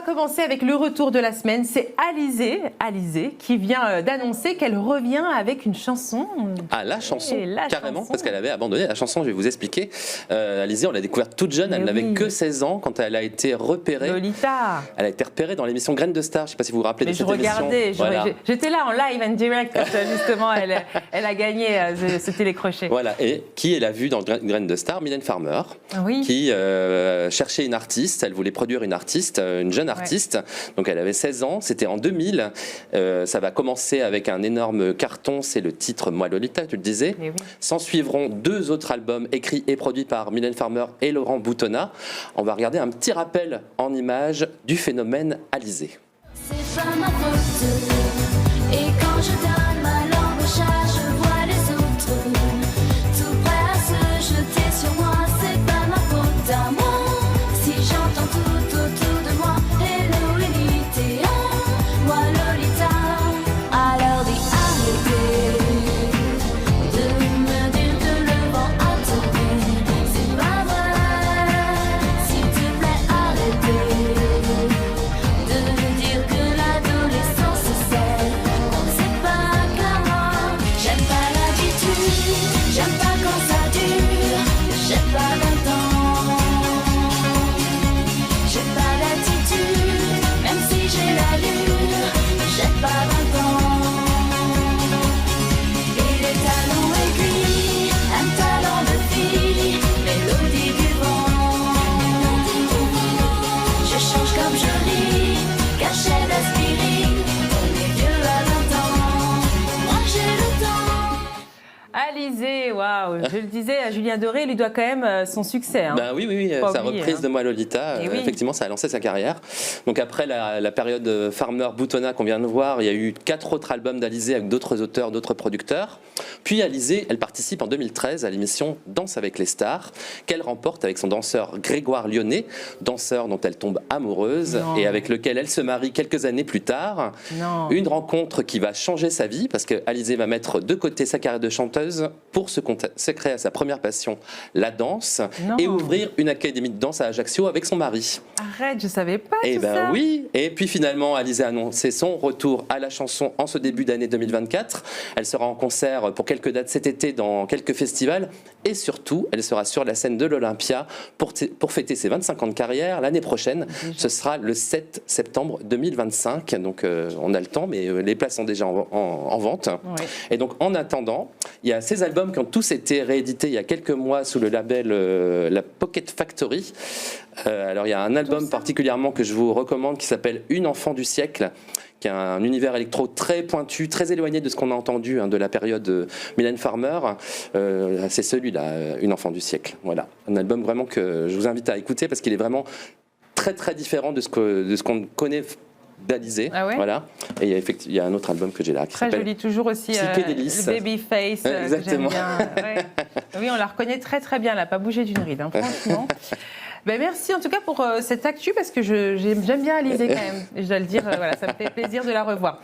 commencer avec le retour de la semaine. C'est Alizée qui vient d'annoncer qu'elle revient avec une chanson. Ah, la chanson, carrément, parce qu'elle avait abandonné la chanson, je vais vous expliquer. Alizée, on l'a découverte toute jeune, elle n'avait que 16 ans quand elle a été repérée. Lolita. Elle a été repérée dans l'émission Graines de Star, je ne sais pas si vous vous rappelez de cette émission. Voilà. J'étais là en live and direct quand justement elle a gagné ce télécrochet. Voilà, et qui elle a vu dans Graines de Star, Mylène Farmer, qui cherchait une artiste, elle voulait produire une artiste, une jeune artiste, donc elle avait 16 ans, c'était en 2000, ça va commencer avec un énorme carton, c'est le titre Moi Lolita, tu le disais. S'en suivront 2 autres albums écrits et produits par Mylène Farmer et Laurent Boutonnat. On va regarder un petit rappel en images du phénomène Alizée. C'est pas ma faute, et quand je donne ma langue au chat, je vois les autres tout prêts à se jeter sur moi. C'est pas ma faute à moi si j'entends tout autour de moi hello Lolita, moi Lolita. Alors dis arrêtez de me dire que le vent a tourné, c'est pas vrai, s'il te plaît arrêtez de me dire que l'adolescence c'est, on ne sait pas comment. J'aime pas l'attitude, j'aime pas quand ça dure, j'ai pas 20 ans. J'ai pas l'attitude, même si j'ai l'allure, j'ai pas 20 ans. Et les talons aiguilles, un talent de fille, mélodie du vent. Je change comme je ris, cachet d'aspirine, on est vieux à 20 ans, moi j'ai le temps. Alizée, waouh, je le disais, à Julien Doré, il lui doit quand même son succès. Hein. Ben oui, sa reprise de Moi Lolita, effectivement, ça a lancé sa carrière. Donc après la période Farmer-Boutonnat qu'on vient de voir, il y a eu 4 autres albums d'Alizée avec d'autres auteurs, d'autres producteurs. Puis Alizée, elle participe en 2013 à l'émission Danse avec les stars, qu'elle remporte avec son danseur Grégoire Lyonnais, danseur dont elle tombe amoureuse et avec lequel elle se marie quelques années plus tard. Une rencontre qui va changer sa vie parce que Alizée va mettre de côté sa carrière de chanteuse pour se consacrer à sa première passion, la danse, et ouvrir une académie de danse à Ajaccio avec son mari. Arrête, je savais pas tout ça. Ben oui, et puis finalement Alizée a annoncé son retour à la chanson en ce début d'année 2024. Elle sera en concert pour quelques dates cet été dans quelques festivals et surtout elle sera sur la scène de l'Olympia pour fêter ses 25 ans de carrière l'année prochaine. Ce sera le 7 septembre 2025, donc on a le temps mais les places sont déjà en vente. Et donc en attendant, il y a ces albums qui ont tous été réédités il y a quelques mois sous le label La Pocket Factory. Alors il y a un album particulièrement que je vous recommande qui s'appelle Une enfant du siècle, qui a un univers électro très pointu, très éloigné de ce qu'on a entendu de la période Mylène Farmer. C'est celui-là, Une enfant du siècle. Voilà, un album vraiment que je vous invite à écouter parce qu'il est vraiment très très différent de ce qu'on connaît d'Alizée, voilà. Et il y a un autre album que j'ai là qui s'appelle joli, toujours aussi le Babyface. Exactement. Que j'aime bien. Oui, on la reconnaît très très bien, elle n'a pas bougé d'une ride, hein, franchement. Ben merci en tout cas pour cette actu parce que j'aime bien Alizée quand même. Je dois le dire, voilà, ça me fait plaisir de la revoir.